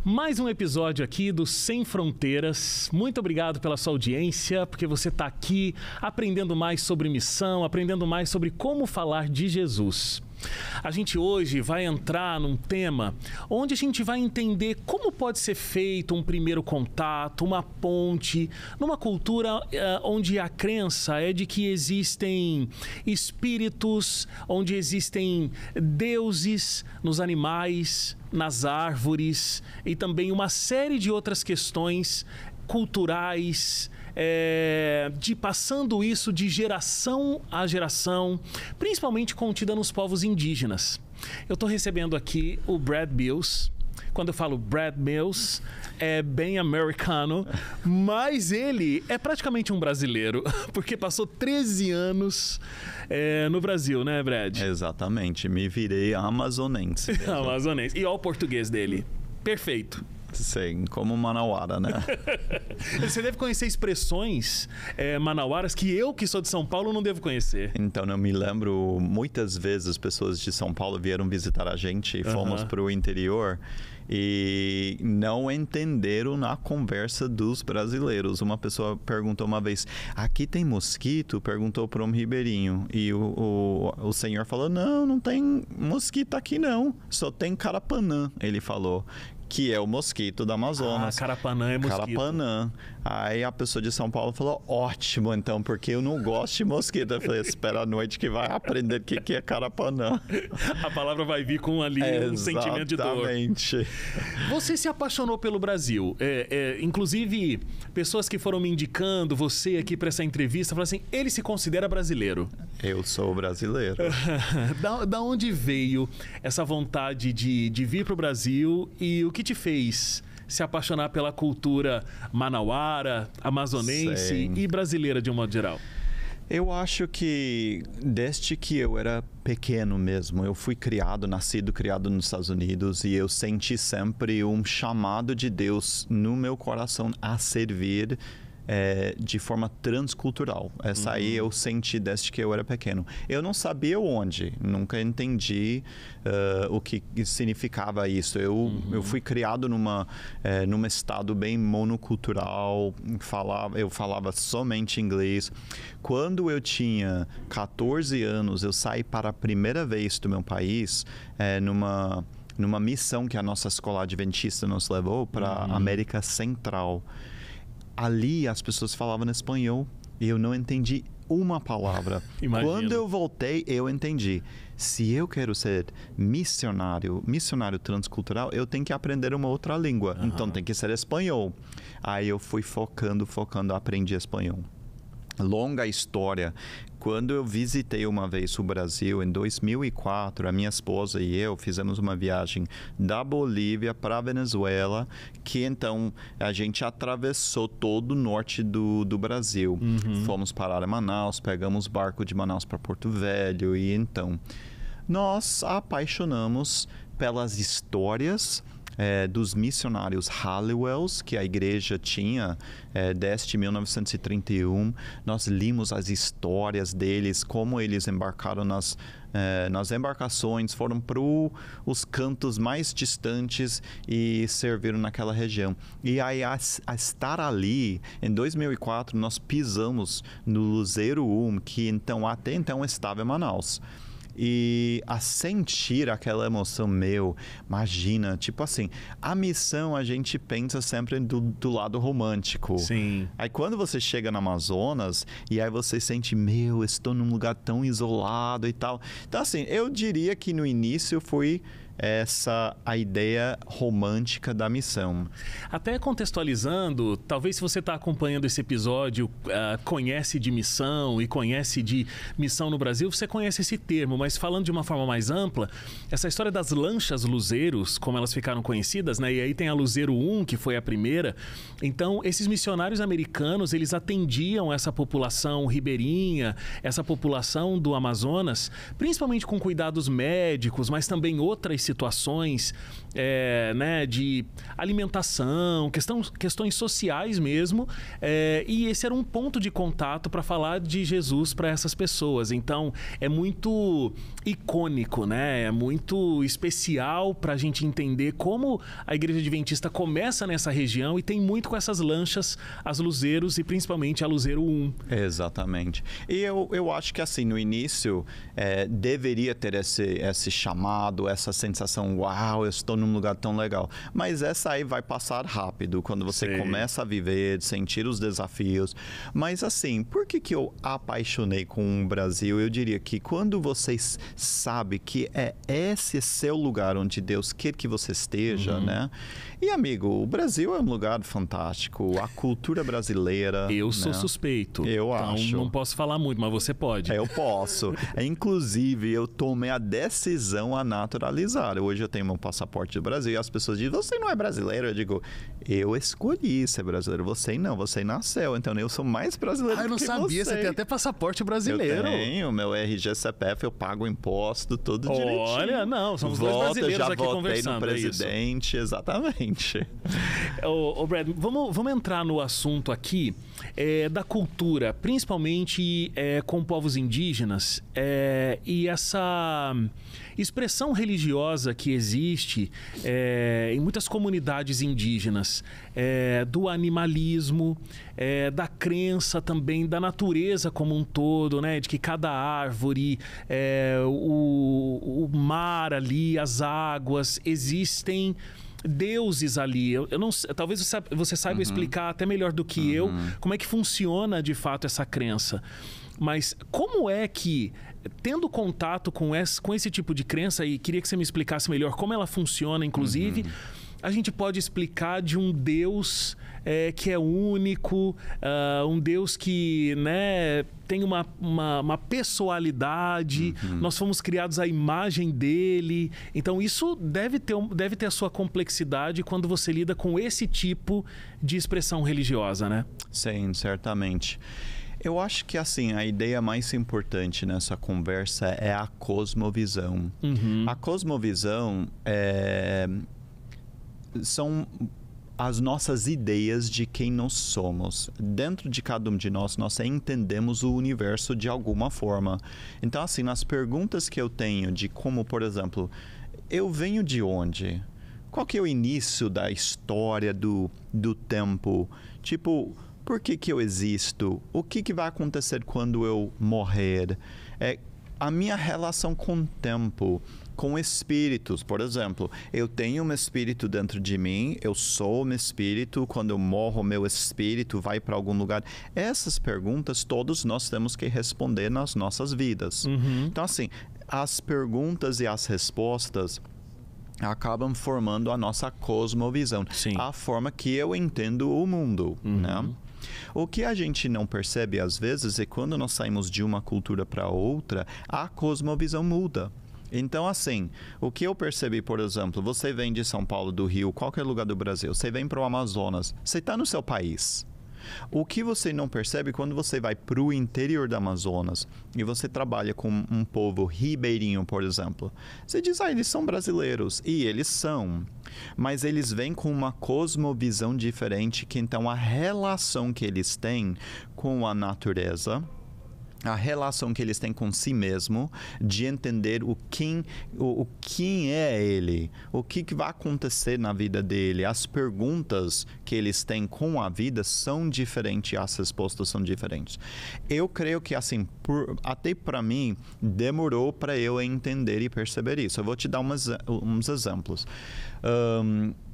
Mais um episódio aqui do Sem Fronteiras. Muito obrigado pela sua audiência, porque você está aqui aprendendo mais sobre missão, aprendendo mais sobre como falar de Jesus. A gente hoje vai entrar num tema onde a gente vai entender como pode ser feito um primeiro contato, uma ponte, numa cultura onde a crença é de que existem espíritos, onde existem deuses nos animais, nas árvores e também uma série de outras questões culturais, de passando isso de geração a geração, principalmente contida nos povos indígenas. Eu estou recebendo aqui o Brad Mills. Quando eu falo Brad Mills, é bem americano, mas ele é praticamente um brasileiro, porque passou 13 anos no Brasil, né, Brad? Exatamente, me virei amazonense. Amazonense. E olha o português dele, perfeito. Sim, como manauara, né? Você deve conhecer expressões manauaras que eu, que sou de São Paulo, não devo conhecer. Então, eu me lembro, muitas vezes pessoas de São Paulo vieram visitar a gente e fomos para o interior e não entenderam na conversa dos brasileiros. Uma pessoa perguntou uma vez, aqui tem mosquito? Perguntou para um ribeirinho. E o senhor falou, não tem mosquito aqui não, só tem carapanã, ele falou. Que é o mosquito da Amazonas. Carapanã é mosquito. Carapanã. Aí a pessoa de São Paulo falou, ótimo, então, porque eu não gosto de mosquito. Eu falei, espera a noite que vai aprender o que é carapanã. A palavra vai vir com ali um sentimento de dor. Exatamente. Você se apaixonou pelo Brasil. Inclusive, pessoas que foram me indicando, você aqui para essa entrevista, falaram assim, ele se considera brasileiro. Eu sou brasileiro. Da onde veio essa vontade de vir para o Brasil e o que te fez se apaixonar pela cultura manauara, amazonense Sim. e brasileira de um modo geral? Eu acho que desde que eu era pequeno mesmo, eu fui nascido, criado nos Estados Unidos e eu senti sempre um chamado de Deus no meu coração a servir de forma transcultural. Essa aí eu senti desde que eu era pequeno. Eu não sabia onde, nunca entendi o que significava isso. Eu fui criado num estado bem monocultural, eu falava somente inglês. Quando eu tinha 14 anos, eu saí para a primeira vez do meu país, numa missão que a nossa escola adventista nos levou para a América Central. Ali as pessoas falavam espanhol e eu não entendi uma palavra. Imagino. Quando eu voltei, eu entendi. Se eu quero ser missionário transcultural, eu tenho que aprender uma outra língua. Então tem que ser espanhol. Aí eu fui focando, aprendi espanhol. Longa história. Quando eu visitei uma vez o Brasil, em 2004, a minha esposa e eu fizemos uma viagem da Bolívia para a Venezuela, que então a gente atravessou todo o norte do Brasil. Fomos parar em Manaus, pegamos barco de Manaus para Porto Velho e então nós apaixonamos pelas histórias dos missionários Halliwells, que a igreja tinha desde 1931. Nós limos as histórias deles, como eles embarcaram nas embarcações, foram para os cantos mais distantes e serviram naquela região. E aí, a estar ali, em 2004, nós pisamos no Luzeiro 1, que até então estava em Manaus. E a sentir aquela emoção imagina, tipo assim, a missão a gente pensa sempre do lado romântico. Sim. Aí quando você chega no Amazonas e aí você sente, estou num lugar tão isolado e tal. Então assim, eu diria que no início foi a ideia romântica da missão. Até contextualizando, talvez se você está acompanhando esse episódio, conhece de missão e conhece de missão no Brasil, você conhece esse termo, mas falando de uma forma mais ampla, essa história das lanchas luzeiros, como elas ficaram conhecidas, né? E aí tem a Luzeiro 1, que foi a primeira. Então, esses missionários americanos, eles atendiam essa população ribeirinha, essa população do Amazonas, principalmente com cuidados médicos, mas também outras situações né, de alimentação, questões sociais mesmo, e esse era um ponto de contato para falar de Jesus para essas pessoas. Então, é muito icônico, né? É muito especial para a gente entender como a Igreja Adventista começa nessa região e tem muito com essas lanchas, as Luzeiros e principalmente a Luzeiro 1. Exatamente. E eu acho que assim, no início, deveria ter esse chamado, essa sensação, uau, eu estou num lugar tão legal. Mas essa aí vai passar rápido, quando você começa a viver, sentir os desafios. Mas assim, por que eu apaixonei com o Brasil? Eu diria que quando você sabe que esse seu lugar onde Deus quer que você esteja, né? E, amigo, o Brasil é um lugar fantástico. A cultura brasileira... Eu sou suspeito. Eu acho. Não posso falar muito, mas você pode. Eu posso. Inclusive, eu tomei a decisão a naturalizar. Hoje eu tenho meu passaporte do Brasil e as pessoas dizem, você não é brasileiro? Eu digo, eu escolhi ser brasileiro. Você não, você nasceu. Então, eu sou mais brasileiro que você. Eu não sabia, você tem até passaporte brasileiro. Eu tenho, meu RG CPF, eu pago imposto tudo direitinho. Olha, não, somos dois brasileiros aqui conversando. No presidente, exatamente. Brad, vamos entrar no assunto aqui da cultura, principalmente com povos indígenas, e essa expressão religiosa que existe em muitas comunidades indígenas, do animalismo, da crença também, da natureza como um todo, né? De que cada árvore, o mar ali, as águas, existem deuses ali. Eu não, talvez você saiba explicar até melhor do que eu como é que funciona de fato essa crença. Mas como é que, tendo contato com esse tipo de crença, e queria que você me explicasse melhor como ela funciona, inclusive, a gente pode explicar de um Deus que é único, um Deus que, né, tem uma pessoalidade, nós fomos criados à imagem dele. Então, isso deve ter a sua complexidade quando você lida com esse tipo de expressão religiosa, né? Sim, certamente. Eu acho que, assim, a ideia mais importante nessa conversa é a cosmovisão. A cosmovisão são as nossas ideias de quem nós somos. Dentro de cada um de nós entendemos o universo de alguma forma. Então, assim, nas perguntas que eu tenho de como, por exemplo, eu venho de onde? Qual que é o início da história do tempo? Tipo, por que eu existo? O que vai acontecer quando eu morrer? A minha relação com o tempo, com espíritos, por exemplo. Eu tenho um espírito dentro de mim, eu sou um espírito, quando eu morro, meu espírito vai para algum lugar. Essas perguntas todos nós temos que responder nas nossas vidas. Então, assim, as perguntas e as respostas acabam formando a nossa cosmovisão. Sim. A forma que eu entendo o mundo, né? O que a gente não percebe às vezes é quando nós saímos de uma cultura para outra, a cosmovisão muda. Então, assim, o que eu percebi, por exemplo, você vem de São Paulo, do Rio, qualquer lugar do Brasil, você vem para o Amazonas, você está no seu país. O que você não percebe quando você vai para o interior do Amazonas e você trabalha com um povo ribeirinho, por exemplo. Você diz, eles são brasileiros. E eles são. Mas eles vêm com uma cosmovisão diferente, que então a relação que eles têm com a natureza, a relação que eles têm com si mesmo, de entender quem é ele, o que vai acontecer na vida dele, as perguntas que eles têm com a vida são diferentes, as respostas são diferentes. Eu creio que, assim, até para mim, demorou para eu entender e perceber isso. Eu vou te dar uns exemplos.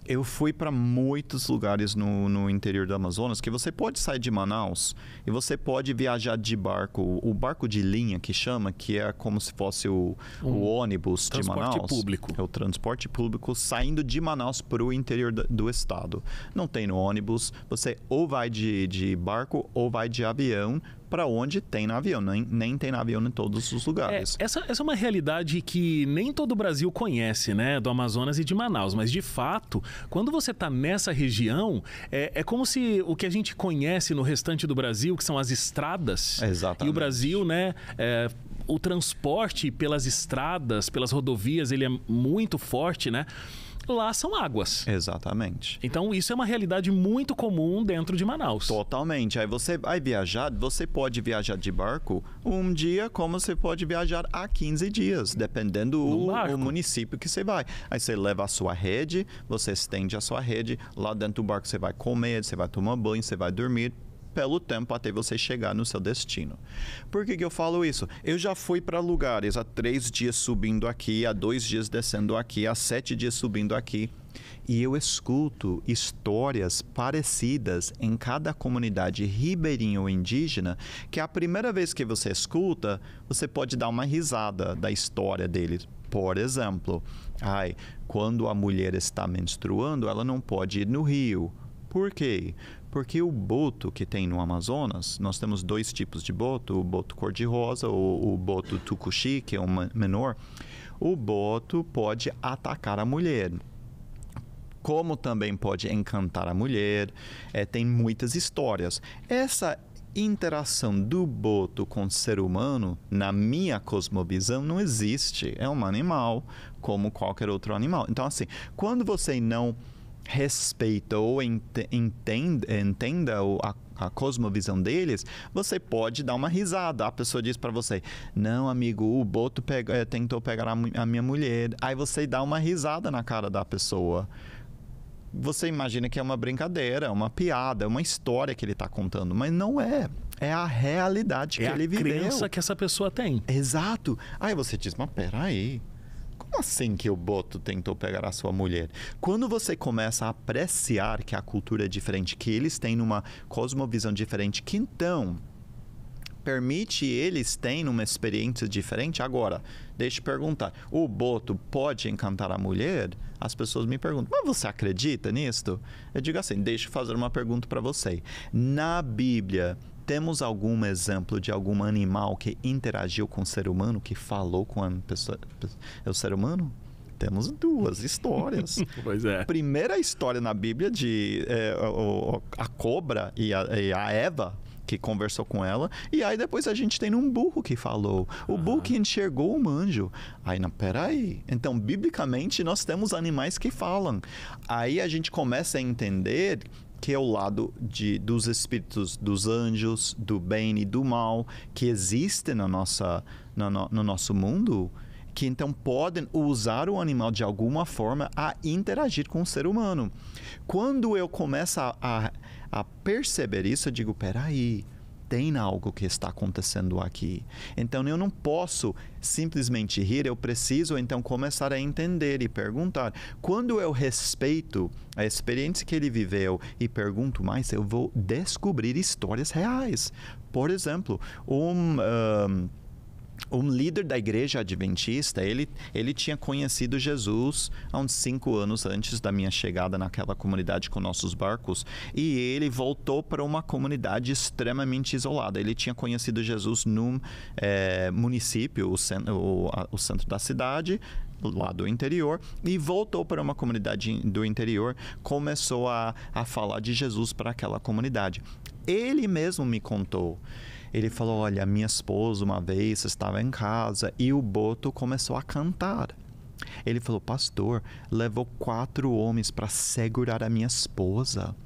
Eu fui para muitos lugares no interior do Amazonas que você pode sair de Manaus e você pode viajar de barco, o barco de linha que chama, que é como se fosse o ônibus de Manaus. Transporte público. É o transporte público saindo de Manaus para o interior do estado. Não tem no ônibus, você ou vai de barco ou vai de avião, para onde tem no avião, nem tem no avião em todos os lugares. Essa é uma realidade que nem todo o Brasil conhece, né? Do Amazonas e de Manaus, mas de fato, quando você está nessa região, é como se o que a gente conhece no restante do Brasil, que são as estradas, exatamente. E o Brasil, né? o transporte pelas estradas, pelas rodovias, ele é muito forte, né? Lá são águas. Exatamente. Então, isso é uma realidade muito comum dentro de Manaus. Totalmente. Aí você vai viajar, você pode viajar de barco um dia, como você pode viajar há 15 dias, dependendo do município que você vai. Aí você leva a sua rede, você estende a sua rede, lá dentro do barco você vai comer, você vai tomar banho, você vai dormir, pelo tempo até você chegar no seu destino. Por que eu falo isso? Eu já fui para lugares há 3 dias subindo aqui, há 2 dias descendo aqui, há 7 dias subindo aqui. E eu escuto histórias parecidas em cada comunidade ribeirinha ou indígena, que a primeira vez que você escuta, você pode dar uma risada da história deles. Por exemplo, quando a mulher está menstruando, ela não pode ir no rio. Por quê? Porque o boto que tem no Amazonas, nós temos 2 tipos de boto, o boto cor-de-rosa ou o boto tucuxi, que é um menor. O boto pode atacar a mulher, como também pode encantar a mulher. Tem muitas histórias. Essa interação do boto com o ser humano, na minha cosmovisão, não existe. É um animal, como qualquer outro animal. Então, assim, quando você não respeita ou entenda a cosmovisão deles, você pode dar uma risada. A pessoa diz para você: não, amigo, o boto tentou pegar a minha mulher. Aí você dá uma risada na cara da pessoa. Você imagina que é uma brincadeira, uma piada, uma história que ele está contando, mas não é. É a realidade que ele viveu. É a crença que essa pessoa tem. Exato. Aí você diz: mas peraí, como assim que o boto tentou pegar a sua mulher? Quando você começa a apreciar que a cultura é diferente, que eles têm uma cosmovisão diferente, que então permite eles terem uma experiência diferente. Agora, deixa eu perguntar, o boto pode encantar a mulher? As pessoas me perguntam: mas você acredita nisto? Eu digo assim: deixa eu fazer uma pergunta para você. Na Bíblia, temos algum exemplo de algum animal que interagiu com o ser humano, que falou com o ser humano? Temos 2 histórias. Pois é. Primeira história na Bíblia de a cobra e a Eva, que conversou com ela. E aí depois a gente tem um burro que falou. O burro que enxergou um anjo. Aí, não, peraí. Então, biblicamente, nós temos animais que falam. Aí a gente começa a entender que é o lado dos espíritos, dos anjos, do bem e do mal, que existem no nosso mundo, que então podem usar o animal de alguma forma a interagir com o ser humano. Quando eu começo a perceber isso, eu digo: peraí, tem algo que está acontecendo aqui. Então, eu não posso simplesmente rir, eu preciso então começar a entender e perguntar. Quando eu respeito a experiência que ele viveu e pergunto mais, eu vou descobrir histórias reais. Por exemplo, um líder da igreja adventista, ele tinha conhecido Jesus há uns 5 anos antes da minha chegada naquela comunidade com nossos barcos, e ele voltou para uma comunidade extremamente isolada. Ele tinha conhecido Jesus num município, o centro da cidade, lá do interior, e voltou para uma comunidade do interior, começou a falar de Jesus para aquela comunidade. Ele mesmo me contou. Ele falou: olha, minha esposa uma vez estava em casa e o boto começou a cantar. Ele falou: pastor, levou 4 homens para segurar a minha esposa.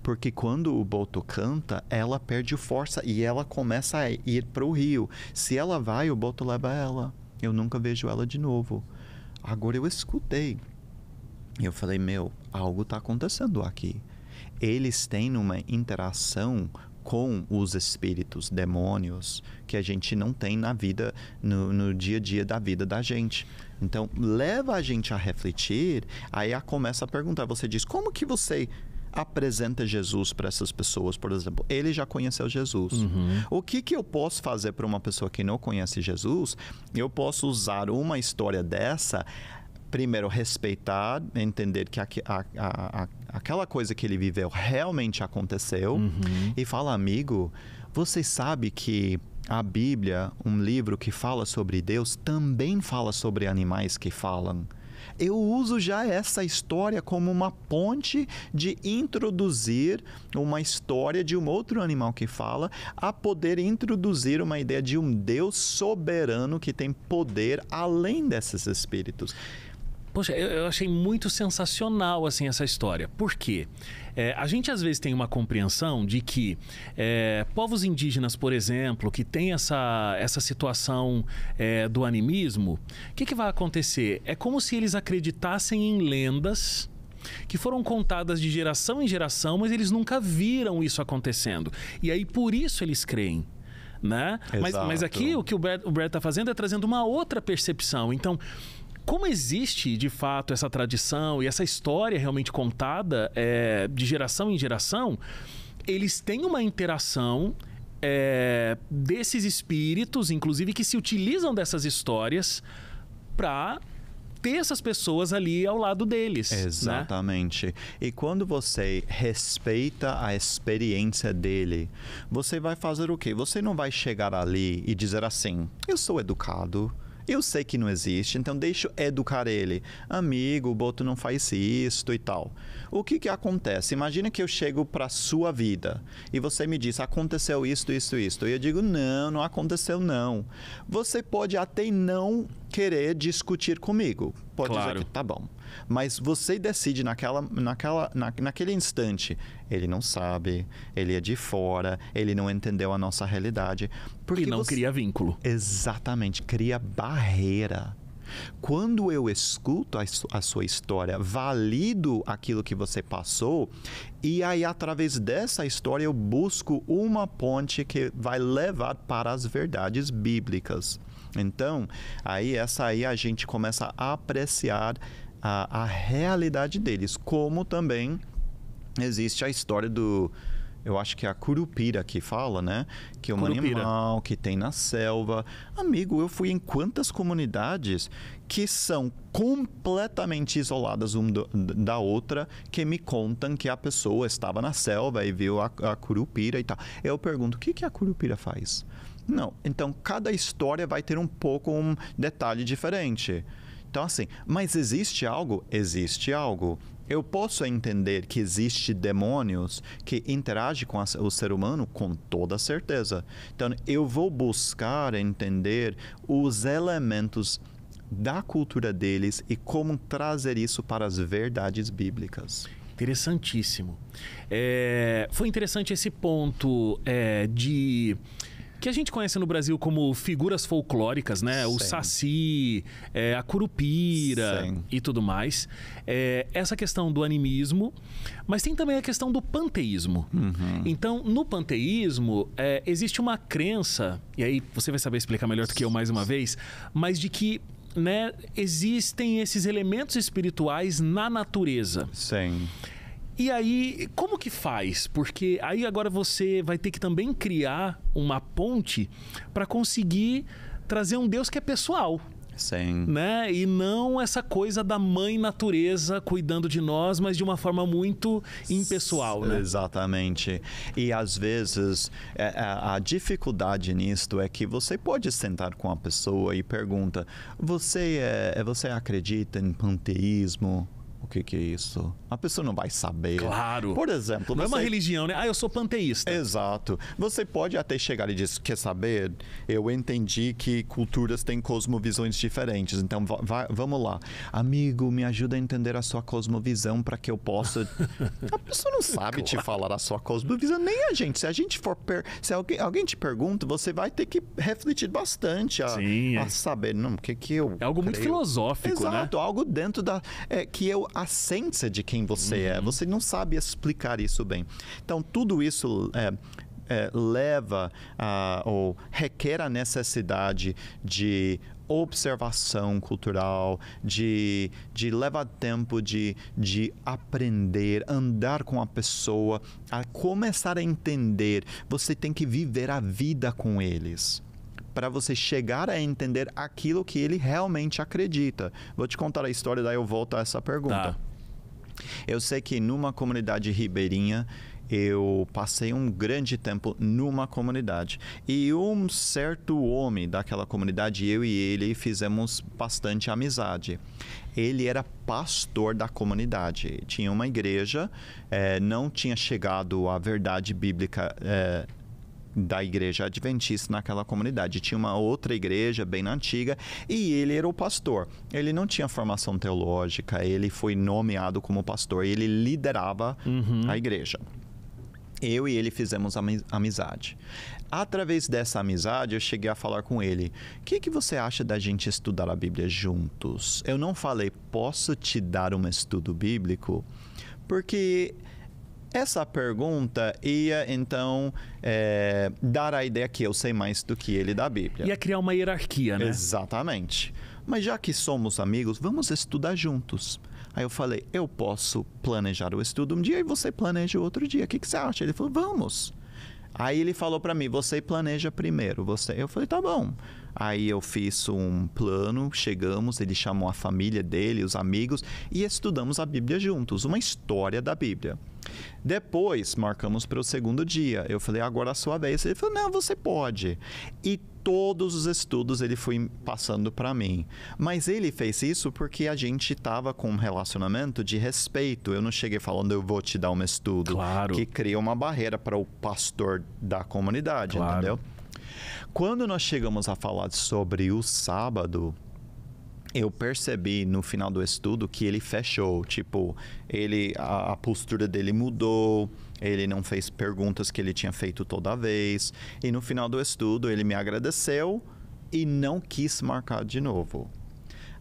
Porque quando o boto canta, ela perde força e ela começa a ir para o rio. Se ela vai, o boto leva ela. Eu nunca vejo ela de novo. Agora eu escutei. E eu falei: algo está acontecendo aqui. Eles têm uma interação com os espíritos, demônios, que a gente não tem na vida, no dia a dia da vida da gente. Então, leva a gente a refletir, aí começa a perguntar. Você diz: como que você apresenta Jesus para essas pessoas? Por exemplo, ele já conheceu Jesus. O que eu posso fazer para uma pessoa que não conhece Jesus? Eu posso usar uma história dessa, primeiro respeitar, entender que aquela coisa que ele viveu realmente aconteceu, e falar: amigo, você sabe que a Bíblia, um livro que fala sobre Deus, também fala sobre animais que falam. Eu uso já essa história como uma ponte de introduzir uma história de um outro animal que fala, a poder introduzir uma ideia de um Deus soberano que tem poder além desses espíritos. Poxa, eu achei muito sensacional assim, essa história. Por quê? A gente às vezes tem uma compreensão de que povos indígenas, por exemplo, que tem essa situação do animismo, o que vai acontecer? É como se eles acreditassem em lendas que foram contadas de geração em geração, mas eles nunca viram isso acontecendo. E aí por isso eles creem. Né? Mas aqui o que o Brad está fazendo é trazendo uma outra percepção. Então, como existe, de fato, essa tradição e essa história realmente contada de geração em geração, eles têm uma interação desses espíritos, inclusive, que se utilizam dessas histórias para ter essas pessoas ali ao lado deles. Exatamente. Né? E quando você respeita a experiência dele, você vai fazer o quê? Você não vai chegar ali e dizer assim, eu sou educado, eu sei que não existe, então deixa eu educar ele. Amigo, o Boto não faz isto e tal. O que acontece? Imagina que eu chego para a sua vida e você me diz, aconteceu isto. E eu digo, não aconteceu não. Você pode até não querer discutir comigo. Pode dizer que tá bom. Mas você decide naquele instante, ele não sabe, ele é de fora, ele não entendeu a nossa realidade. Porque não cria vínculo. Exatamente, cria barreira. Quando eu escuto a sua história, valido aquilo que você passou, e aí através dessa história eu busco uma ponte que vai levar para as verdades bíblicas. Então, aí a gente começa a apreciar a realidade deles, como também existe a história eu acho que é a curupira que fala, né? Que é um animal que tem na selva. Amigo, eu fui em quantas comunidades que são completamente isoladas uma da outra, que me contam que a pessoa estava na selva e viu a curupira e tal. Eu pergunto, o que a curupira faz? Não, então cada história vai ter um detalhe diferente. Então assim, mas existe algo? Existe algo. Eu posso entender que existe demônios que interagem com o ser humano com toda certeza. Então eu vou buscar entender os elementos da cultura deles e como trazer isso para as verdades bíblicas. Interessantíssimo. Foi interessante esse ponto que a gente conhece no Brasil como figuras folclóricas, né? Sim. O Saci, a Curupira. Sim. E tudo mais. Essa questão do animismo, mas tem também a questão do panteísmo. Uhum. Então, no panteísmo, existe uma crença, e aí você vai saber explicar melhor do que eu mais uma vez, mas de que, né, existem esses elementos espirituais na natureza. Sim. E aí, como que faz? Porque aí agora você vai ter que também criar uma ponte para conseguir trazer um Deus que é pessoal. Sim. Né? E não essa coisa da mãe natureza cuidando de nós, mas de uma forma muito impessoal, né? Exatamente. E às vezes a dificuldade nisto é que você pode sentar com a pessoa e pergunta, você acredita em panteísmo? O que é isso? A pessoa não vai saber. Claro. Por exemplo... Não é uma religião, né? Eu sou panteísta. Exato. Você pode até chegar e dizer, quer saber? Eu entendi que culturas têm cosmovisões diferentes. Então, vamos lá. Amigo, me ajuda a entender a sua cosmovisão para que eu possa... A pessoa não sabe te falar a sua cosmovisão, nem a gente. Se a gente for... Se alguém te pergunta, você vai ter que refletir bastante a saber. Não, o que eu É algo creio. muito filosófico, né? Exato. Algo dentro que a essência de quem você é. Você não sabe explicar isso bem. Então, tudo isso leva ou requer a necessidade de observação cultural, de levar tempo de aprender, andar com a pessoa, a começar a entender. Você tem que viver a vida com eles, para você chegar a entender aquilo que ele realmente acredita. Vou te contar a história, daí eu volto a essa pergunta. Tá. Eu sei que numa comunidade ribeirinha, eu passei um grande tempo numa comunidade. E um certo homem daquela comunidade, eu e ele fizemos bastante amizade. Ele era pastor da comunidade. Tinha uma igreja, não tinha chegado à verdade bíblica da igreja adventista naquela comunidade. Tinha uma outra igreja bem antiga e ele era o pastor. Ele não tinha formação teológica, ele foi nomeado como pastor e ele liderava a igreja. Eu e ele fizemos amizade. Através dessa amizade, eu cheguei a falar com ele. O que você acha da gente estudar a Bíblia juntos? Eu não falei, posso te dar um estudo bíblico? Porque essa pergunta ia, então, dar a ideia que eu sei mais do que ele da Bíblia. Ia criar uma hierarquia, né? Exatamente. Mas já que somos amigos, vamos estudar juntos. Aí eu falei, eu posso planejar o estudo um dia e você planeja o outro dia. O que você acha? Ele falou, vamos. Aí ele falou para mim, você planeja primeiro. Eu falei, tá bom. Aí eu fiz um plano, chegamos, ele chamou a família dele, os amigos, e estudamos a Bíblia juntos, uma história da Bíblia. Depois, marcamos para o segundo dia. Eu falei, agora é a sua vez. Ele falou, não, você pode. E todos os estudos ele foi passando para mim. Mas ele fez isso porque a gente estava com um relacionamento de respeito. Eu não cheguei falando, eu vou te dar um estudo. Claro. Que cria uma barreira para o pastor da comunidade, claro. Entendeu? Quando nós chegamos a falar sobre o sábado, eu percebi no final do estudo que ele fechou. Tipo, a postura dele mudou, ele não fez perguntas que ele tinha feito toda vez. E no final do estudo, ele me agradeceu e não quis marcar de novo.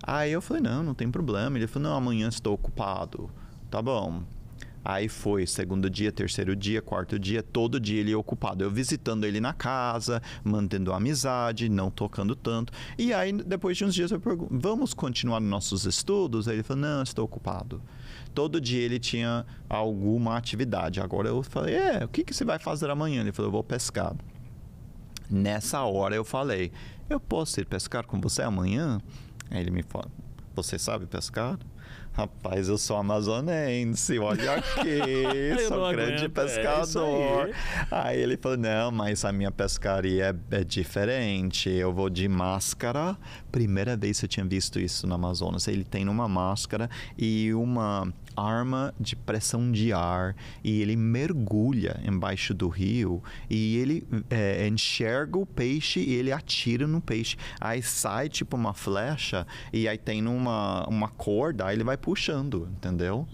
Aí eu falei, não tem problema. Ele falou, não, amanhã estou ocupado. Tá bom. Aí foi segundo dia, terceiro dia, quarto dia, todo dia ele ocupado. Eu visitando ele na casa, mantendo a amizade, não tocando tanto. E aí, depois de uns dias, eu pergunto, vamos continuar nossos estudos? Aí ele falou, não, estou ocupado. Todo dia ele tinha alguma atividade. Agora eu falei, o que você vai fazer amanhã? Ele falou, eu vou pescar. Nessa hora eu falei, eu posso ir pescar com você amanhã? Aí ele me fala, você sabe pescar? Rapaz, eu sou amazonense, olha aqui, sou grande pescador. Aí ele falou, não, mas a minha pescaria é diferente, eu vou de máscara. Primeira vez que eu tinha visto isso no Amazonas. Ele tem uma máscara e uma arma de pressão de ar e ele mergulha embaixo do rio e ele enxerga o peixe e ele atira no peixe. Aí sai tipo uma flecha e aí tem uma corda, aí ele vai puxando, entendeu?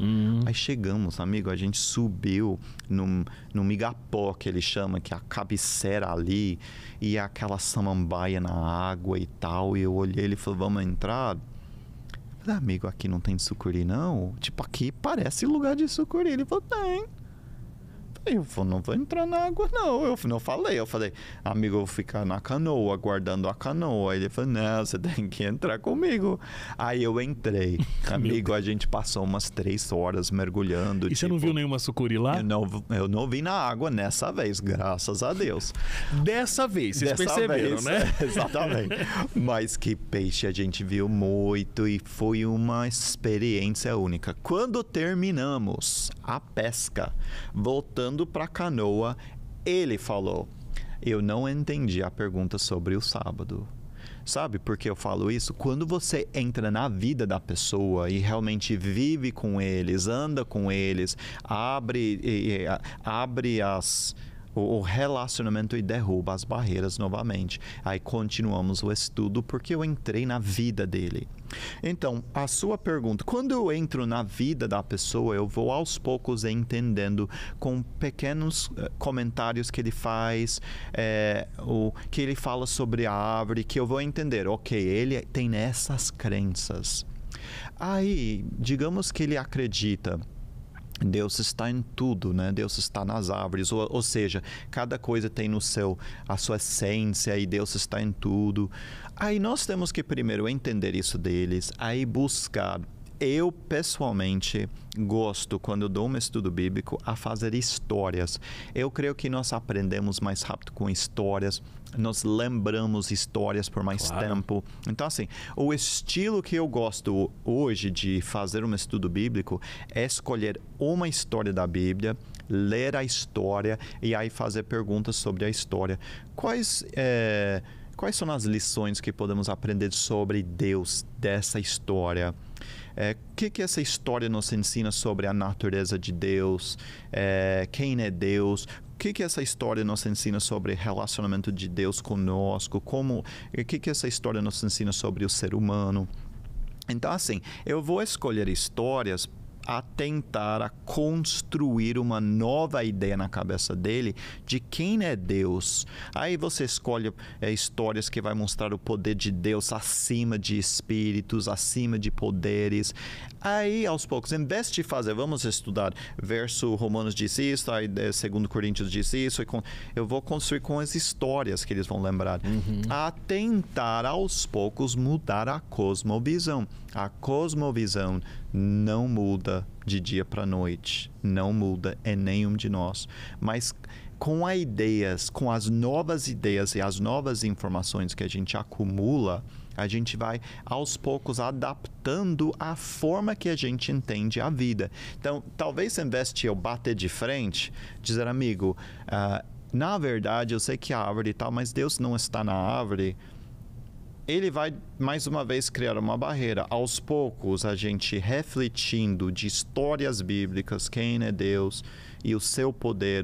Aí chegamos, amigo, a gente subiu no igapó que ele chama, que é a cabeceira ali, e aquela samambaia na água e tal, e eu olhei, ele falou, vamos entrar? Amigo, aqui não tem sucuri, não? Tipo, aqui parece lugar de sucuri. Ele falou, tem. Eu falei, não vou entrar na água, não. Eu falei, amigo, eu vou ficar na canoa, guardando a canoa. Aí ele falou, não, você tem que entrar comigo. Aí eu entrei. Amigo, a gente passou umas 3 horas mergulhando. E você não viu nenhuma sucuri lá? Eu não vi na água nessa vez, graças a Deus. Dessa vez, vocês perceberam, né? Exatamente. Mas que peixe a gente viu muito e foi uma experiência única. Quando terminamos a pesca, voltando para a canoa, ele falou, eu não entendi a pergunta sobre o sábado. Sabe por que eu falo isso? Quando você entra na vida da pessoa e realmente vive com eles, anda com eles, abre o relacionamento e derruba as barreiras novamente. Aí continuamos o estudo porque eu entrei na vida dele. Então, a sua pergunta, quando eu entro na vida da pessoa, eu vou aos poucos entendendo com pequenos comentários que ele faz, o que ele fala sobre a árvore, que eu vou entender, ok, ele tem essas crenças. Aí, digamos que ele acredita, Deus está em tudo, né? Deus está nas árvores, ou seja, cada coisa tem a sua essência e Deus está em tudo. Aí nós temos que primeiro entender isso deles, aí buscar. Eu, pessoalmente, gosto, quando eu dou um estudo bíblico, a fazer histórias. Eu creio que nós aprendemos mais rápido com histórias, nós lembramos histórias por mais tempo. Então, assim, o estilo que eu gosto hoje de fazer um estudo bíblico é escolher uma história da Bíblia, ler a história e aí fazer perguntas sobre a história. Quais são as lições que podemos aprender sobre Deus dessa história? O que essa história nos ensina sobre a natureza de Deus? Quem é Deus? O que essa história nos ensina sobre o relacionamento de Deus conosco? O que essa história nos ensina sobre o ser humano? Então, assim, eu vou escolher histórias a tentar a construir uma nova ideia na cabeça dele de quem é Deus. Aí você escolhe histórias que vai mostrar o poder de Deus acima de espíritos, acima de poderes. Aí, aos poucos, em vez de vamos estudar verso Romanos diz isso, aí 2 Coríntios diz isso, eu vou construir com as histórias que eles vão lembrar. A tentar, aos poucos, mudar a cosmovisão. A cosmovisão não muda de dia para noite, não muda em nenhum de nós, mas com as novas ideias e as novas informações que a gente acumula, a gente vai aos poucos adaptando a forma que a gente entende a vida. Então, talvez em vez de eu bater de frente, dizer, amigo, na verdade eu sei que a árvore e tal, mas Deus não está na árvore. Ele vai, mais uma vez, criar uma barreira. Aos poucos, a gente refletindo de histórias bíblicas, quem é Deus e o seu poder,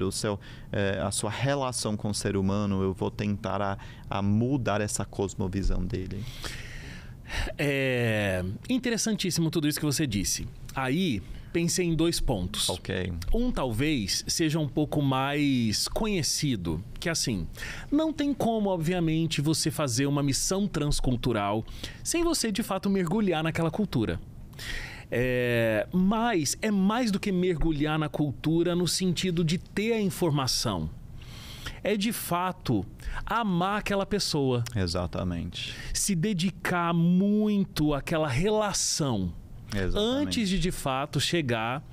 a sua relação com o ser humano, eu vou tentar a mudar essa cosmovisão dele. É interessantíssimo tudo isso que você disse. Aí, pensei em 2 pontos. Ok. Um talvez seja um pouco mais conhecido, que assim, não tem como, obviamente, você fazer uma missão transcultural sem você, de fato, mergulhar naquela cultura. Mas é mais do que mergulhar na cultura no sentido de ter a informação. É, de fato, amar aquela pessoa. Exatamente. Se dedicar muito àquela relação. Exatamente. Antes de fato, chegar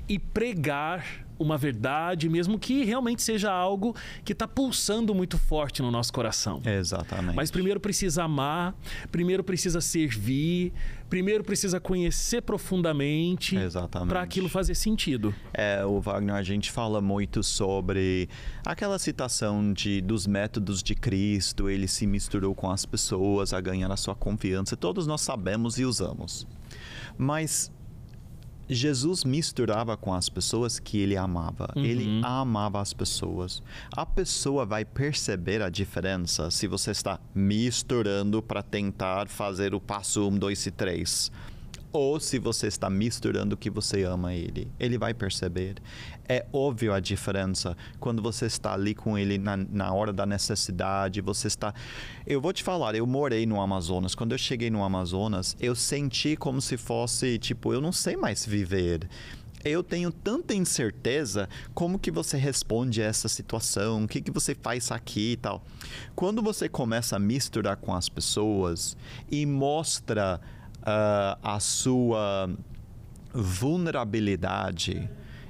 e pregar uma verdade, mesmo que realmente seja algo que está pulsando muito forte no nosso coração. Exatamente. Mas primeiro precisa amar, primeiro precisa servir, primeiro precisa conhecer profundamente para aquilo fazer sentido. O Wagner, a gente fala muito sobre aquela citação dos métodos de Cristo, ele se misturou com as pessoas a ganhar a sua confiança. Todos nós sabemos e usamos. Mas Jesus misturava com as pessoas que ele amava. Ele amava as pessoas. A pessoa vai perceber a diferença se você está misturando para tentar fazer o passo 1, 2 e 3. Ou se você está misturando que você ama ele. Ele vai perceber. É óbvio a diferença quando você está ali com ele na hora da necessidade. Você está... Eu vou te falar, eu morei no Amazonas. Quando eu cheguei no Amazonas, eu senti como se fosse, eu não sei mais viver. Eu tenho tanta incerteza, como que você responde a essa situação, o que você faz aqui e tal. Quando você começa a misturar com as pessoas e mostra a sua vulnerabilidade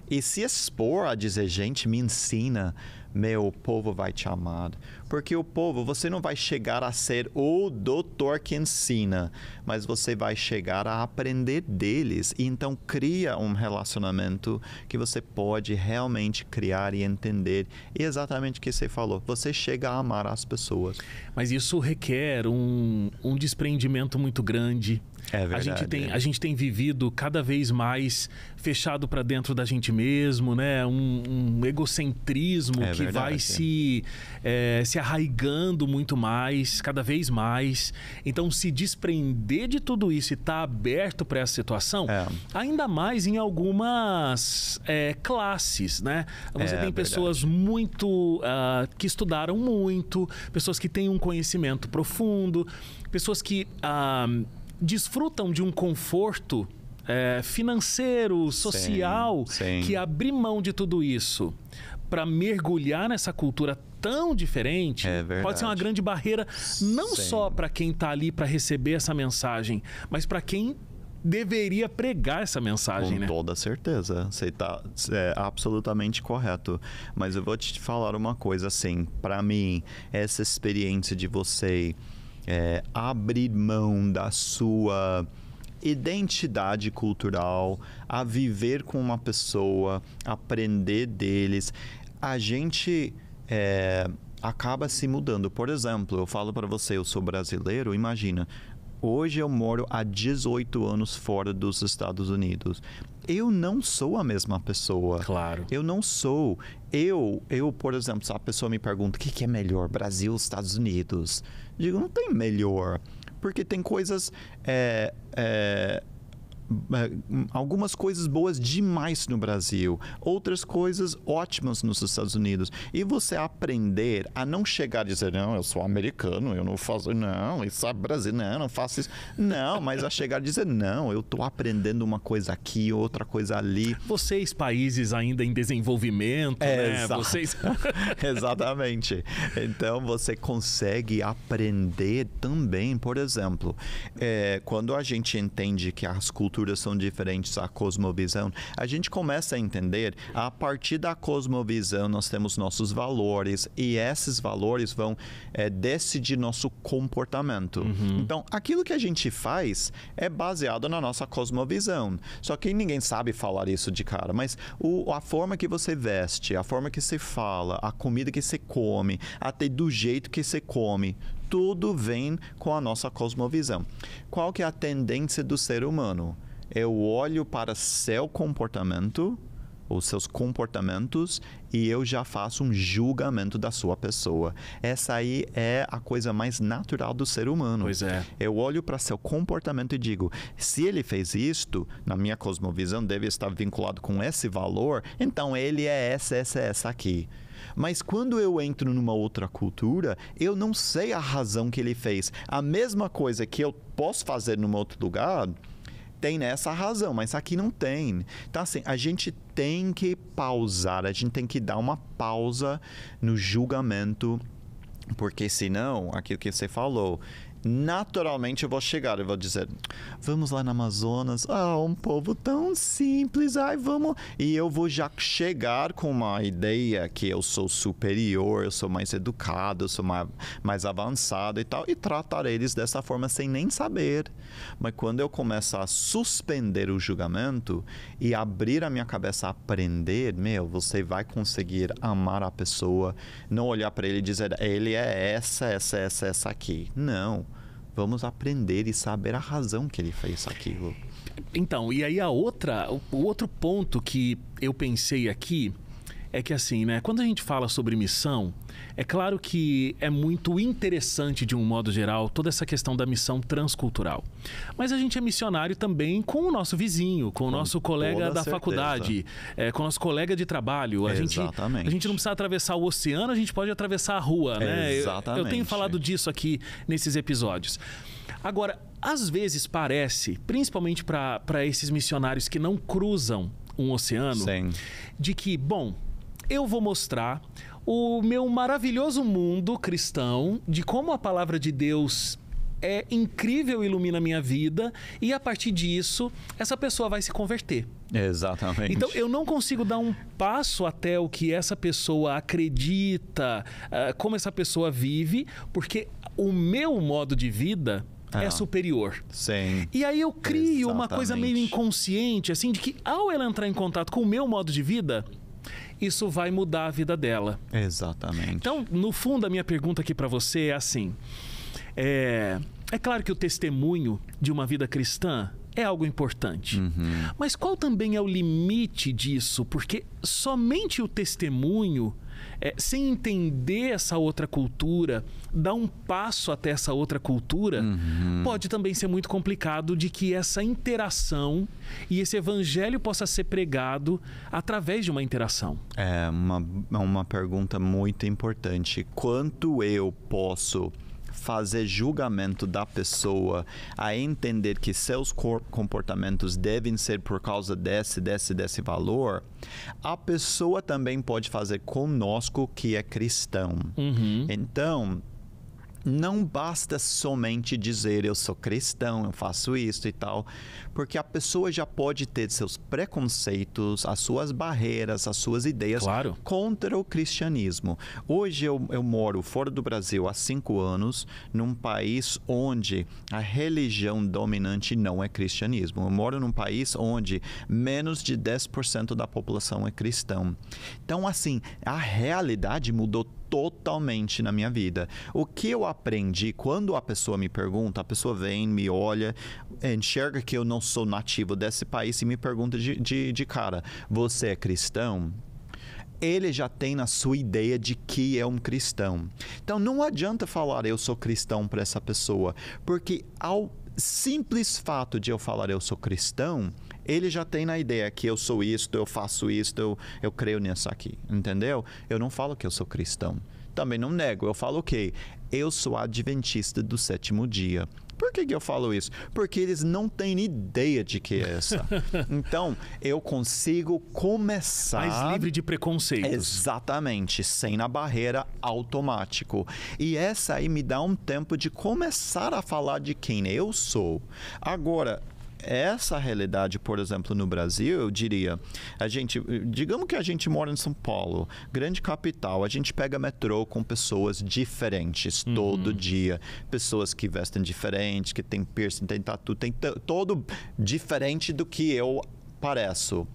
e se expor a dizer, gente, me ensina, meu povo vai te amar. Porque o povo, você não vai chegar a ser o doutor que ensina, mas você vai chegar a aprender deles. E então cria um relacionamento que você pode realmente criar e entender. E exatamente o que você falou, você chega a amar as pessoas. Mas isso requer um desprendimento muito grande. É verdade. A gente tem vivido cada vez mais fechado para dentro da gente mesmo, né? Um egocentrismo que verdade. vai se arraigando muito mais, cada vez mais. Então, se desprender de tudo isso e estar aberto para essa situação, ainda mais em algumas classes, né? Você tem pessoas muito que estudaram muito, pessoas que têm um conhecimento profundo, pessoas que desfrutam de um conforto financeiro, social, sim. que abrir mão de tudo isso para mergulhar nessa cultura tão diferente pode ser uma grande barreira, não só para quem está ali para receber essa mensagem, mas para quem deveria pregar essa mensagem, Com toda certeza, você está absolutamente correto. Mas eu vou te falar uma coisa, assim, para mim, essa experiência de você abrir mão da sua identidade cultural, a viver com uma pessoa, aprender deles, a gente acaba se mudando. Por exemplo, eu falo para você, eu sou brasileiro, imagina, hoje eu moro há 18 anos fora dos Estados Unidos. Eu não sou a mesma pessoa. Claro. Eu não sou. Eu, por exemplo, se a pessoa me pergunta o que é melhor, Brasil ou Estados Unidos? Digo, não tem melhor. Porque tem coisas... algumas coisas boas demais no Brasil, outras coisas ótimas nos Estados Unidos. E você aprender a não chegar e dizer, não, eu sou americano, eu não faço, não, isso é Brasil, não faço isso. Não, mas a chegar e dizer, não, eu estou aprendendo uma coisa aqui, outra coisa ali. Vocês, países ainda em desenvolvimento, né? Vocês... Exatamente. Então, você consegue aprender também, por exemplo, quando a gente entende que as culturas são diferentes, a cosmovisão, a gente começa a entender, a partir da cosmovisão nós temos nossos valores e esses valores vão decidir nosso comportamento. Então, aquilo que a gente faz é baseado na nossa cosmovisão. Só que ninguém sabe falar isso de cara, mas a forma que você veste, a forma que você fala, a comida que você come, até do jeito que você come, tudo vem com a nossa cosmovisão. Qual que é a tendência do ser humano? Eu olho para seu comportamento, ou seus comportamentos, e eu já faço um julgamento da sua pessoa. Essa aí é a coisa mais natural do ser humano. Pois é. Eu olho para seu comportamento e digo, se ele fez isto, na minha cosmovisão deve estar vinculado com esse valor, então ele é essa aqui. Mas quando eu entro numa outra cultura, eu não sei a razão que ele fez. A mesma coisa que eu posso fazer num outro lugar, tem nessa razão, mas aqui não tem. Então, assim, a gente tem que pausar, a gente tem que dar uma pausa no julgamento, porque senão, aquilo que você falou, naturalmente eu vou chegar e vou dizer, vamos lá no Amazonas, um povo tão simples, vamos. E eu vou já chegar com uma ideia que eu sou superior, eu sou mais educado, eu sou mais avançado e tal, e tratar eles dessa forma sem nem saber. Mas quando eu começar a suspender o julgamento e abrir a minha cabeça a aprender, você vai conseguir amar a pessoa, não olhar para ele e dizer, ele é essa aqui. Não. Vamos aprender e saber a razão que ele fez aquilo. Então, e aí o outro ponto que eu pensei aqui é que assim, né? Quando a gente fala sobre missão, é claro que é muito interessante, de um modo geral, toda essa questão da missão transcultural. Mas a gente é missionário também com o nosso vizinho, com o nosso colega da faculdade, com o nosso colega de trabalho. A gente não precisa atravessar o oceano, a gente pode atravessar a rua, né? Exatamente. Eu tenho falado disso aqui nesses episódios. Agora, às vezes parece, principalmente para esses missionários que não cruzam um oceano, Sim. de que, bom, eu vou mostrar o meu maravilhoso mundo cristão, de como a palavra de Deus é incrível e ilumina a minha vida, e a partir disso, essa pessoa vai se converter. Exatamente. Então, eu não consigo dar um passo até o que essa pessoa acredita, como essa pessoa vive, porque o meu modo de vida é superior. Sim. E aí eu crio uma coisa meio inconsciente, assim, de que ao ela entrar em contato com o meu modo de vida, isso vai mudar a vida dela. Exatamente. Então, no fundo, a minha pergunta aqui para você é assim, é claro que o testemunho de uma vida cristã é algo importante. Mas qual também é o limite disso? Porque somente o testemunho, sem entender essa outra cultura, dar um passo até essa outra cultura, pode também ser muito complicado de que essa interação e esse evangelho possa ser pregado através de uma interação. É uma pergunta muito importante. Quanto eu posso fazer julgamento da pessoa a entender que seus comportamentos devem ser por causa desse valor, a pessoa também pode fazer conosco que é cristão. Então, não basta somente dizer eu sou cristão, eu faço isso e tal, porque a pessoa já pode ter seus preconceitos, as suas barreiras, as suas ideias contra o cristianismo. Hoje eu moro fora do Brasil há 5 anos, num país onde a religião dominante não é cristianismo. Eu moro num país onde menos de 10% da população é cristão. Então, assim, a realidade mudou totalmente na minha vida. O que eu aprendi quando a pessoa me pergunta, a pessoa vem, me olha, enxerga que eu não sou nativo desse país e me pergunta de cara, você é cristão? Ele já tem na sua ideia de que é um cristão. Então, não adianta falar eu sou cristão para essa pessoa, porque ao simples fato de eu falar eu sou cristão, ele já tem na ideia que eu sou isto, eu faço isto, eu creio nisso aqui, entendeu? Eu não falo que eu sou cristão. Também não nego, eu falo o quê? Eu sou adventista do 7º dia. Por que eu falo isso? Porque eles não têm ideia de que é essa. Então, eu consigo começar... Mais livre de preconceitos. Exatamente, sem a barreira automático. E essa aí me dá um tempo de começar a falar de quem eu sou. Agora, essa realidade, por exemplo, no Brasil, eu diria, digamos que a gente mora em São Paulo, grande capital, a gente pega metrô com pessoas diferentes todo dia, pessoas que vestem diferente, que tem piercing, tem tatu, tem todo diferente do que eu pareço.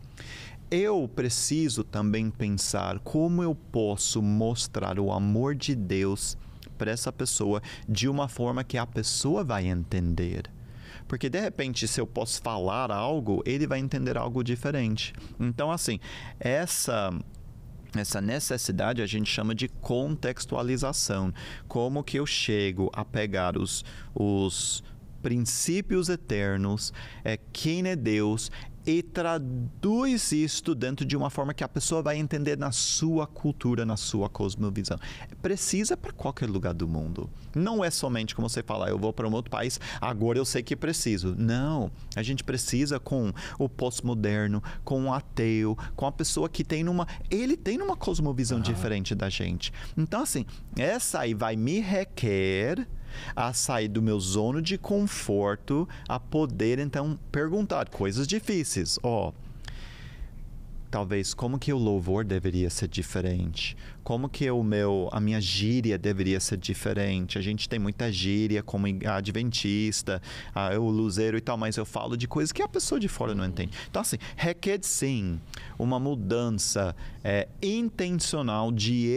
Eu preciso também pensar como eu posso mostrar o amor de Deus para essa pessoa de uma forma que a pessoa vai entender. Porque, de repente, se eu posso falar algo, ele vai entender algo diferente. Então, assim, essa necessidade a gente chama de contextualização. Como que eu chego a pegar os princípios eternos, quem é Deus, e traduz isto dentro de uma forma que a pessoa vai entender na sua cultura, na sua cosmovisão. Precisa para qualquer lugar do mundo. Não é somente como você fala, eu vou para um outro país, agora eu sei que preciso. Não, a gente precisa com o pós-moderno, com o ateu, com a pessoa que ele tem uma cosmovisão diferente da gente. Então, assim, essa aí vai me requer a sair do meu zona de conforto, a poder, então, perguntar coisas difíceis. Talvez como que o louvor deveria ser diferente? Como que a minha gíria deveria ser diferente? A gente tem muita gíria como adventista, o luzeiro e tal, mas eu falo de coisas que a pessoa de fora não entende. Então, assim, requer sim uma mudança intencional de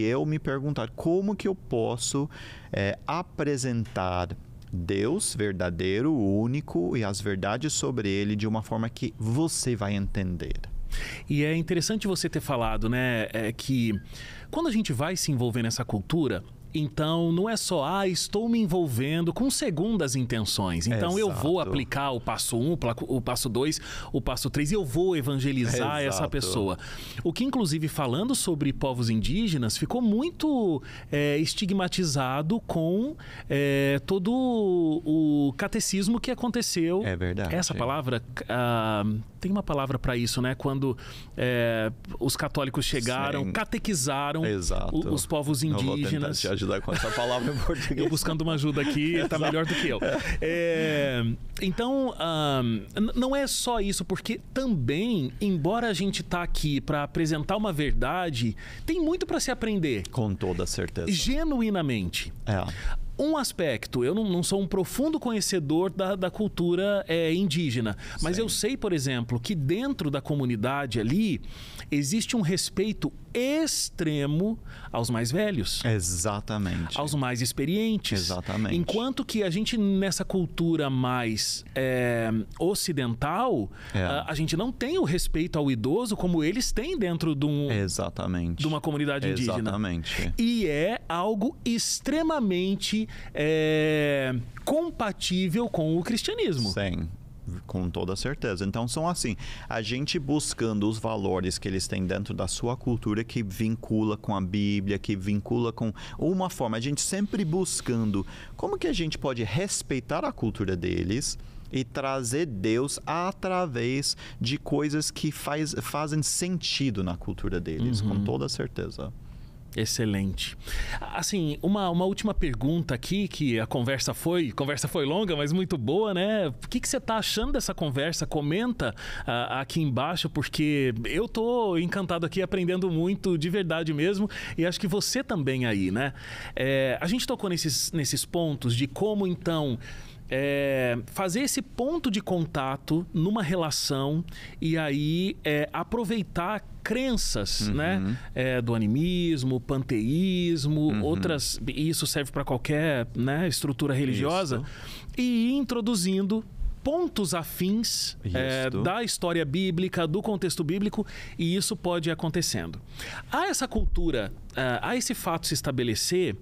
eu me perguntar como que eu posso apresentar Deus verdadeiro, único, e as verdades sobre ele de uma forma que você vai entender. E é interessante você ter falado, né, que quando a gente vai se envolver nessa cultura, então não é só, estou me envolvendo com segundas intenções. Então eu vou aplicar o passo 1, o passo 2, o passo 3 e eu vou evangelizar essa pessoa. O que, inclusive, falando sobre povos indígenas, ficou muito estigmatizado com todo o catecismo que aconteceu. É verdade. Essa palavra, tem uma palavra para isso, né? Quando os católicos chegaram, catequizaram os povos indígenas. Ajudar com essa palavra em português. Eu buscando uma ajuda aqui, está melhor do que eu. Então, não é só isso, porque também, embora a gente tá aqui para apresentar uma verdade, tem muito para se aprender. Com toda certeza. Genuinamente. Um aspecto, eu não sou um profundo conhecedor da cultura indígena, mas eu sei, por exemplo, que dentro da comunidade ali existe um respeito extremo aos mais velhos. Exatamente. Aos mais experientes. Exatamente. Enquanto que a gente, nessa cultura mais ocidental, a gente não tem o respeito ao idoso como eles têm dentro de uma comunidade indígena. Exatamente. E é algo extremamente compatível com o cristianismo. Sim. Com toda certeza. Então, são assim, a gente buscando os valores que eles têm dentro da sua cultura, que vincula com a Bíblia, que vincula com uma forma, a gente sempre buscando como que a gente pode respeitar a cultura deles e trazer Deus através de coisas que fazem sentido na cultura deles, com toda certeza. Excelente. Assim, uma última pergunta aqui, que a conversa foi longa, mas muito boa, né? O que você está achando dessa conversa? Comenta aqui embaixo, porque eu tô encantado aqui, aprendendo muito, de verdade mesmo, e acho que você também aí, né? A gente tocou nesses pontos de como, então, fazer esse ponto de contato numa relação e aí aproveitar crenças, né? Do animismo, panteísmo, outras... Isso serve para qualquer, né, estrutura religiosa. Isso. E ir introduzindo pontos afins da história bíblica, do contexto bíblico, e isso pode ir acontecendo. Há essa cultura, há esse fato se estabelecer,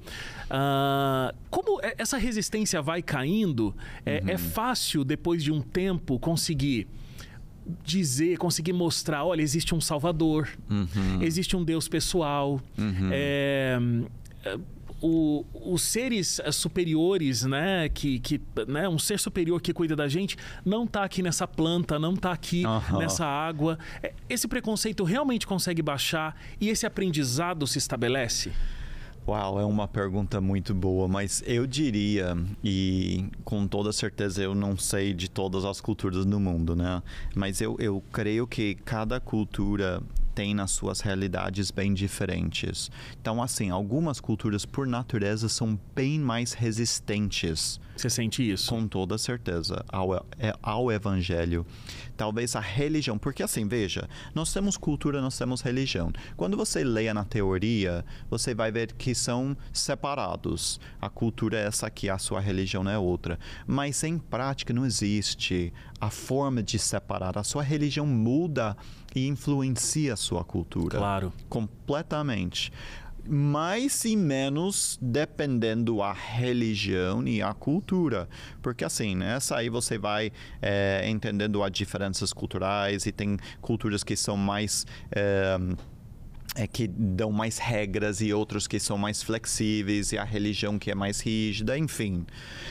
como essa resistência vai caindo, é fácil, depois de um tempo, conseguir mostrar, olha, existe um Salvador, existe um Deus pessoal, os seres superiores, né, né, um ser superior que cuida da gente, não está aqui nessa planta, não está aqui nessa água. Esse preconceito realmente consegue baixar e esse aprendizado se estabelece? Uau, é uma pergunta muito boa, mas eu diria, e com toda certeza eu não sei de todas as culturas do mundo, né? Mas eu creio que cada cultura tem nas suas realidades bem diferentes. Então, assim, algumas culturas por natureza são bem mais resistentes. Você sente isso? Com toda certeza, ao evangelho. Talvez a religião, porque assim, veja, nós temos cultura, nós temos religião. Quando você leia na teoria, você vai ver que são separados. A cultura é essa aqui, a sua religião é outra. Mas em prática não existe a forma de separar. A sua religião muda e influencia a sua cultura. Claro. Completamente. Mais e menos dependendo a religião e a cultura. Porque assim, nessa aí você vai entendendo as diferenças culturais e tem culturas que são mais... que dão mais regras e outros que são mais flexíveis e a religião que é mais rígida, enfim.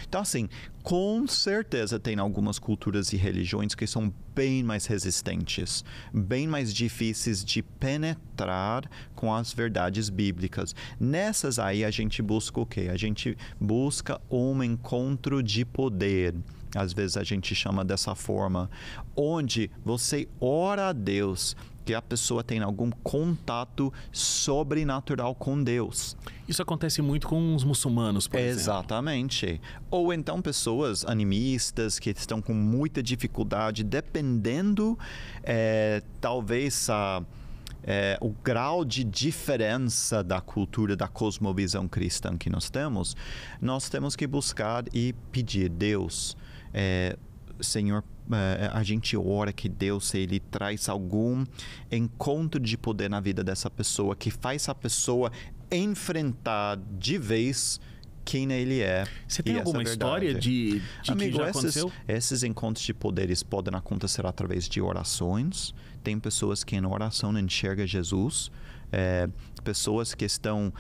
Então, assim, com certeza tem algumas culturas e religiões que são bem mais resistentes, bem mais difíceis de penetrar com as verdades bíblicas. Nessas aí a gente busca o quê? A gente busca um encontro de poder. Às vezes a gente chama dessa forma, onde você ora a Deus, que a pessoa tem algum contato sobrenatural com Deus. Isso acontece muito com os muçulmanos, por exemplo. Exatamente. Ou então pessoas animistas que estão com muita dificuldade, dependendo, talvez, o grau de diferença da cultura, da cosmovisão cristã que nós temos que buscar e pedir, Deus, Senhor, a gente ora que Deus, Ele traz algum encontro de poder na vida dessa pessoa, que faz a pessoa enfrentar de vez quem Ele é. Você tem alguma história de Amigo, que já aconteceu? Esses encontros de poderes podem acontecer através de orações. Tem pessoas que em oração enxergam Jesus. Pessoas que estão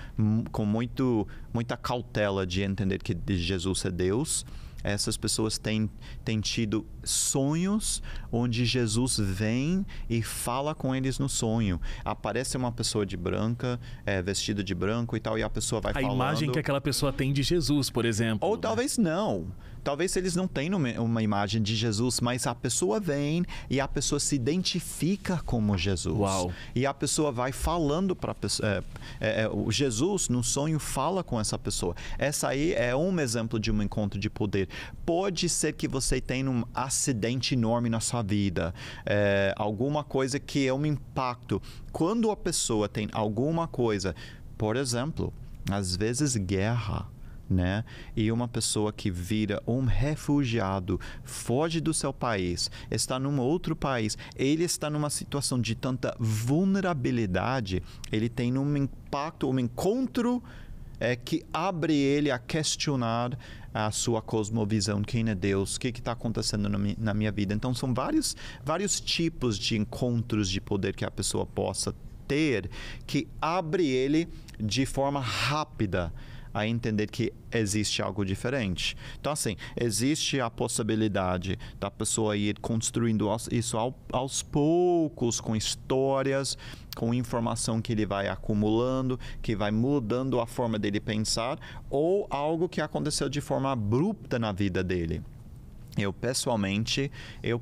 com muita cautela de entender que Jesus é Deus. Essas pessoas têm tido sonhos onde Jesus vem e fala com eles no sonho. Aparece uma pessoa de branca, vestida de branco e tal, e a pessoa vai falando. A imagem que aquela pessoa tem de Jesus, por exemplo. Ou talvez não. Talvez eles não tenham uma imagem de Jesus, mas a pessoa vem e a pessoa se identifica como Jesus. Uau. E a pessoa vai falando para a pessoa. O Jesus, no sonho, fala com essa pessoa. Essa aí é um exemplo de um encontro de poder. Pode ser que você tenha um acidente enorme na sua vida. Alguma coisa que é um impacto. Quando a pessoa tem alguma coisa, por exemplo, às vezes guerra, né? E uma pessoa que vira um refugiado, foge do seu país, está num outro país, ele está numa situação de tanta vulnerabilidade, ele tem um impacto, um encontro que abre ele a questionar a sua cosmovisão, quem é Deus, o que está acontecendo na minha vida. Então, são vários tipos de encontros de poder que a pessoa possa ter, que abre ele de forma rápida a entender que existe algo diferente. Então, assim, existe a possibilidade da pessoa ir construindo isso aos poucos, com histórias, com informação que ele vai acumulando, que vai mudando a forma dele pensar, ou algo que aconteceu de forma abrupta na vida dele. Eu, pessoalmente, eu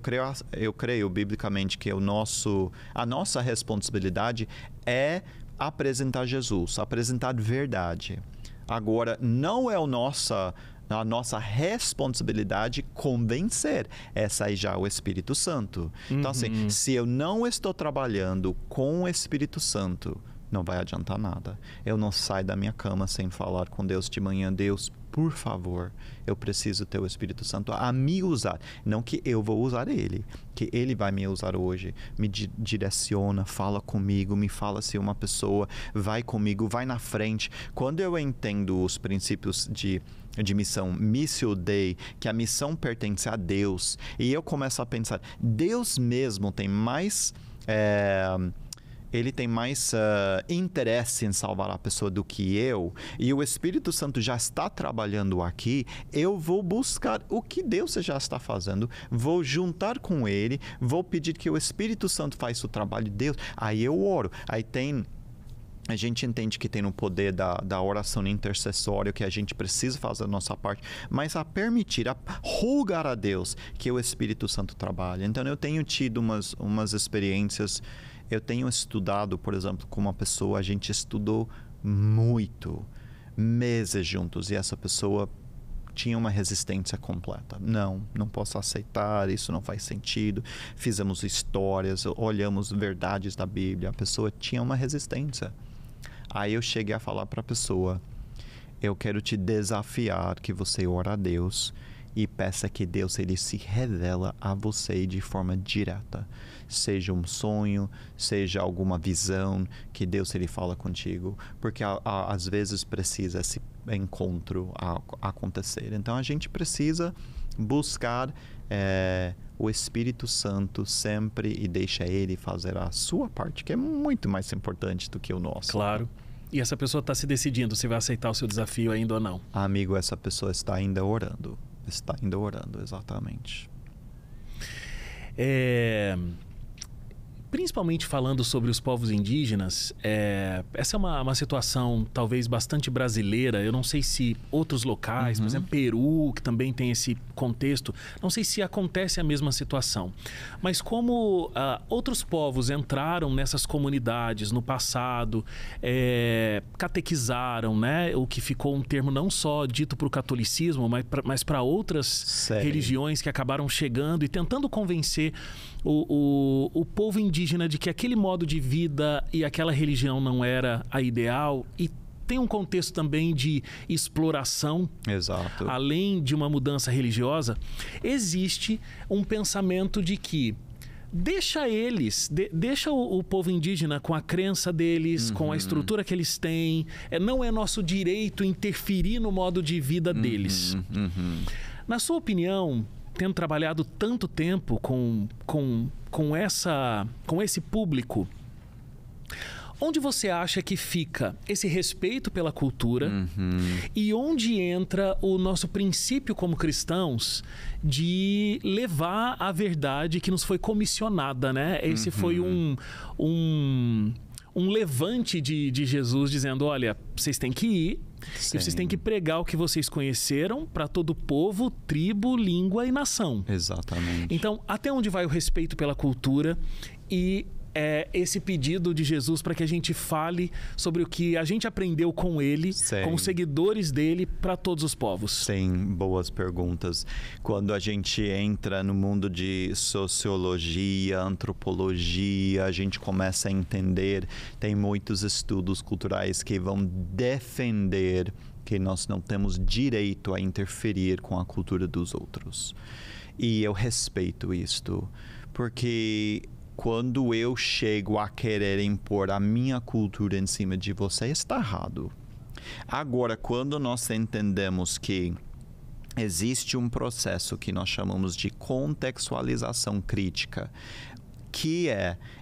creio biblicamente que a nossa responsabilidade é apresentar Jesus, apresentar verdade. Agora, não é a nossa responsabilidade convencer. Essa aí já é o Espírito Santo. Então, assim, se eu não estou trabalhando com o Espírito Santo, não vai adiantar nada. Eu não saio da minha cama sem falar com Deus de manhã. Deus, por favor, eu preciso ter o Espírito Santo a me usar. Não que eu vou usar Ele, que Ele vai me usar hoje. Me direciona, fala comigo, me fala se uma pessoa vai comigo, vai na frente. Quando eu entendo os princípios de missão, Missio Dei, que a missão pertence a Deus, e eu começo a pensar, Deus mesmo tem mais... Ele tem mais interesse em salvar a pessoa do que eu, e o Espírito Santo já está trabalhando aqui, eu vou buscar o que Deus já está fazendo, vou juntar com Ele, vou pedir que o Espírito Santo faça o trabalho de Deus, aí eu oro, a gente entende que tem o poder da oração intercessória, que a gente precisa fazer a nossa parte, mas a permitir, a rogar a Deus que o Espírito Santo trabalhe. Então, eu tenho tido umas experiências. Eu tenho estudado, por exemplo, com uma pessoa, a gente estudou muito, meses juntos, e essa pessoa tinha uma resistência completa. Não posso aceitar, isso não faz sentido. Fizemos histórias, olhamos verdades da Bíblia, a pessoa tinha uma resistência. Aí eu cheguei a falar para a pessoa, eu quero te desafiar que você ore a Deus e peça que Deus ele se revela a você de forma direta. Seja um sonho, seja alguma visão, que Deus ele fala contigo, porque às vezes precisa esse encontro acontecer. Então a gente precisa buscar o Espírito Santo sempre e deixa Ele fazer a sua parte, que é muito mais importante do que o nosso. Claro. E essa pessoa está se decidindo se vai aceitar o seu desafio ainda ou não. Amigo, essa pessoa está ainda orando. Está ainda orando, exatamente. Principalmente falando sobre os povos indígenas, essa é uma situação talvez bastante brasileira. Eu não sei se outros locais, por exemplo, Peru, que também tem esse contexto, não sei se acontece a mesma situação. Mas como outros povos entraram nessas comunidades no passado, catequizaram, né? O que ficou um termo não só dito para o catolicismo, mas para outras religiões que acabaram chegando e tentando convencer o povo indígena de que aquele modo de vida e aquela religião não era a ideal, e tem um contexto também de exploração. Exato. Além de uma mudança religiosa, existe um pensamento de que deixa eles, deixa o povo indígena com a crença deles, com a estrutura que eles têm, não é nosso direito interferir no modo de vida deles. Na sua opinião, tendo trabalhado tanto tempo com esse público, onde você acha que fica esse respeito pela cultura e onde entra o nosso princípio como cristãos de levar a verdade que nos foi comissionada, né? Esse foi um levante de Jesus dizendo, olha, vocês têm que ir, e vocês têm que pregar o que vocês conheceram para todo povo, tribo, língua e nação. Exatamente. Então, até onde vai o respeito pela cultura e esse pedido de Jesus para que a gente fale sobre o que a gente aprendeu com ele, com os seguidores dele, para todos os povos? Sim, boas perguntas. Quando a gente entra no mundo de sociologia, antropologia, a gente começa a entender, tem muitos estudos culturais que vão defender que nós não temos direito a interferir com a cultura dos outros. E eu respeito isto, porque quando eu chego a querer impor a minha cultura em cima de você, está errado. Agora, quando nós entendemos que existe um processo que nós chamamos de contextualização crítica, que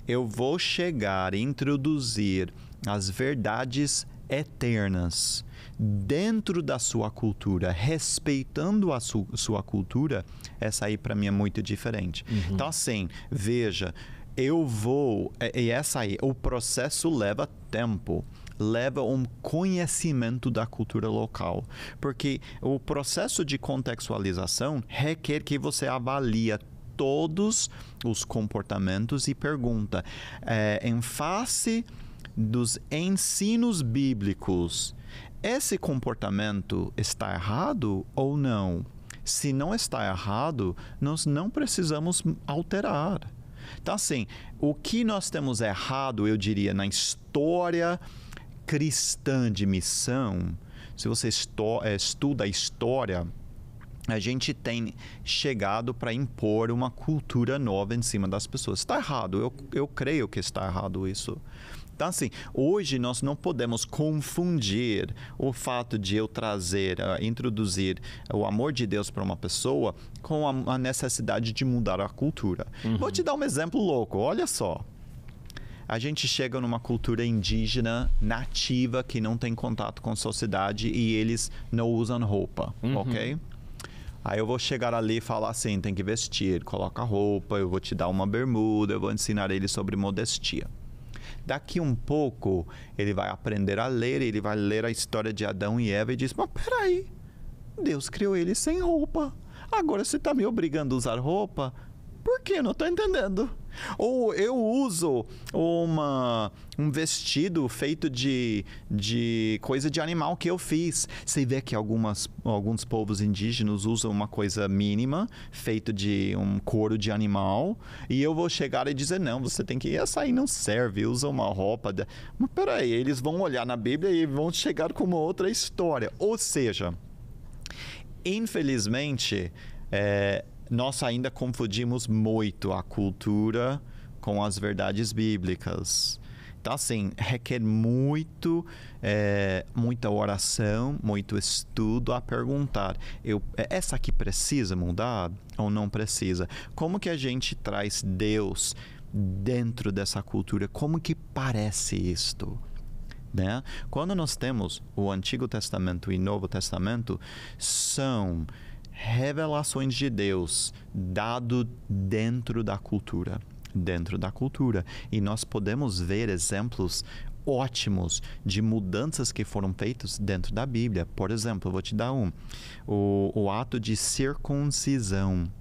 eu vou chegar a introduzir as verdades eternas dentro da sua cultura, respeitando a sua cultura, essa aí para mim é muito diferente. Então assim, veja, e essa aí, o processo leva tempo, leva um conhecimento da cultura local, porque o processo de contextualização requer que você avalie todos os comportamentos e pergunta, em face dos ensinos bíblicos, esse comportamento está errado ou não? Se não está errado, nós não precisamos alterar. Então, assim, o que nós temos errado, eu diria, na história cristã de missão, se você estuda a história, a gente tem chegado para impor uma cultura nova em cima das pessoas. Está errado, eu creio que está errado isso. Então, assim, hoje nós não podemos confundir o fato de eu introduzir o amor de Deus para uma pessoa com a necessidade de mudar a cultura. Vou te dar um exemplo louco, olha só. A gente chega numa cultura indígena nativa que não tem contato com a sociedade e eles não usam roupa, ok? Aí eu vou chegar ali e falar assim, tem que vestir, coloca roupa, eu vou te dar uma bermuda, eu vou ensinar ele sobre modestia. Daqui um pouco, ele vai aprender a ler, ele vai ler a história de Adão e Eva e diz, mas peraí, Deus criou ele sem roupa. Agora você está me obrigando a usar roupa? Por quê? Não estou entendendo. Ou eu uso um vestido feito de coisa de animal que eu fiz. Você vê que alguns povos indígenas usam uma coisa mínima, feito de um couro de animal, e eu vou chegar e dizer, não, você tem que... Essa aí não serve, usa uma roupa... Mas peraí, eles vão olhar na Bíblia e vão chegar com uma outra história. Ou seja, infelizmente... nós ainda confundimos muito a cultura com as verdades bíblicas. Então, assim, requer muita oração, muito estudo a perguntar, essa aqui precisa mudar ou não precisa? Como que a gente traz Deus dentro dessa cultura? Como que parece isto? Né? Quando nós temos o Antigo Testamento e Novo Testamento, são revelações de Deus dado dentro da cultura. E nós podemos ver exemplos ótimos de mudanças que foram feitas dentro da Bíblia. Por exemplo, eu vou te dar o ato de circuncisão.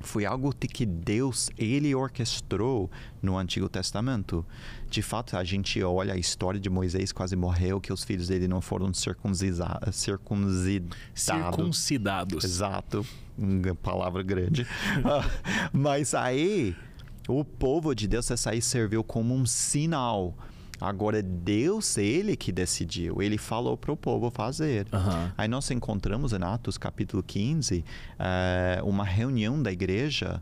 Foi algo que Deus, ele orquestrou no Antigo Testamento. De fato, a gente olha a história de Moisés, quase morreu, que os filhos dele não foram circuncidados. Exato, uma palavra grande. Mas aí, o povo de Deus, essa aí serviu como um sinal. Agora, Deus, ele que decidiu. Ele falou para o povo fazer. Aí nós encontramos em Atos capítulo 15 uma reunião da igreja,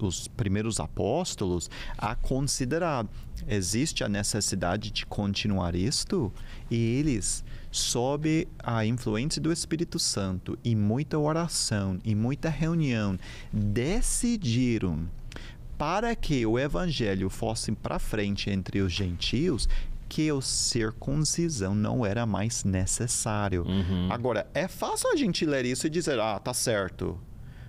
os primeiros apóstolos, a considerar. Existe a necessidade de continuar isto? E eles, sob a influência do Espírito Santo e muita oração e muita reunião, decidiram para que o evangelho fosse para frente entre os gentios, que a circuncisão não era mais necessário. Agora, é fácil a gente ler isso e dizer, tá certo.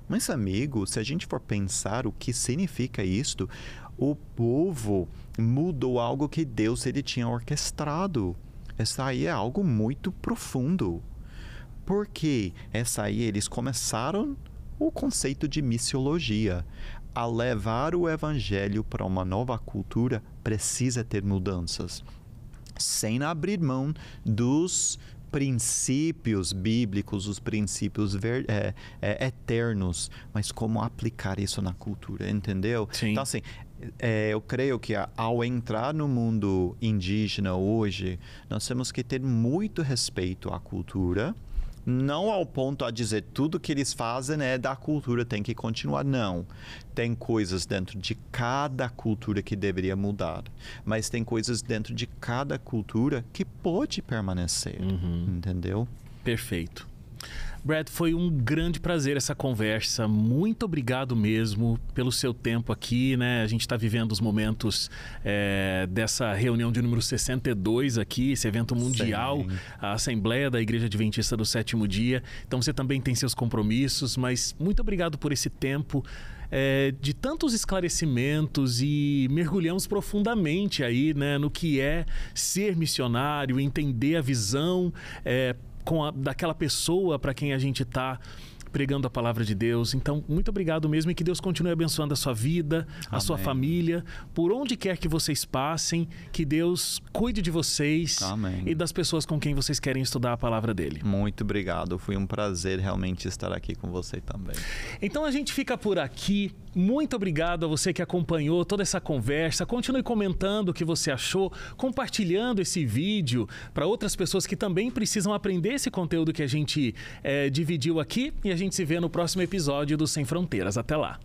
Mas, amigo, se a gente for pensar o que significa isto, o povo mudou algo que Deus ele tinha orquestrado. Essa aí é algo muito profundo. Porque essa aí eles começaram o conceito de missiologia. A levar o evangelho para uma nova cultura, precisa ter mudanças. Sem abrir mão dos princípios bíblicos, os princípios eternos, mas como aplicar isso na cultura, entendeu? Sim. Então, assim, eu creio que ao entrar no mundo indígena hoje, nós temos que ter muito respeito à cultura, não ao ponto a dizer tudo que eles fazem é da cultura, tem que continuar. Não. Tem coisas dentro de cada cultura que deveria mudar. Mas tem coisas dentro de cada cultura que pode permanecer. Entendeu? Perfeito. Brad, foi um grande prazer essa conversa. Muito obrigado mesmo pelo seu tempo aqui, né? A gente está vivendo os momentos dessa reunião de número 62 aqui, esse evento mundial, Sim. a Assembleia da Igreja Adventista do Sétimo Dia. Então você também tem seus compromissos, mas muito obrigado por esse tempo de tantos esclarecimentos, e mergulhamos profundamente aí, né, no que é ser missionário, entender a visão daquela pessoa para quem a gente está pregando a palavra de Deus. Então, muito obrigado mesmo, e que Deus continue abençoando a sua vida, a sua família, por onde quer que vocês passem, que Deus cuide de vocês. Amém. E das pessoas com quem vocês querem estudar a palavra dele. Muito obrigado, foi um prazer realmente estar aqui com você também. Então a gente fica por aqui. Muito obrigado a você que acompanhou toda essa conversa. Continue comentando o que você achou, compartilhando esse vídeo para outras pessoas que também precisam aprender esse conteúdo que a gente dividiu aqui, e a gente se vê no próximo episódio do Sem Fronteiras. Até lá!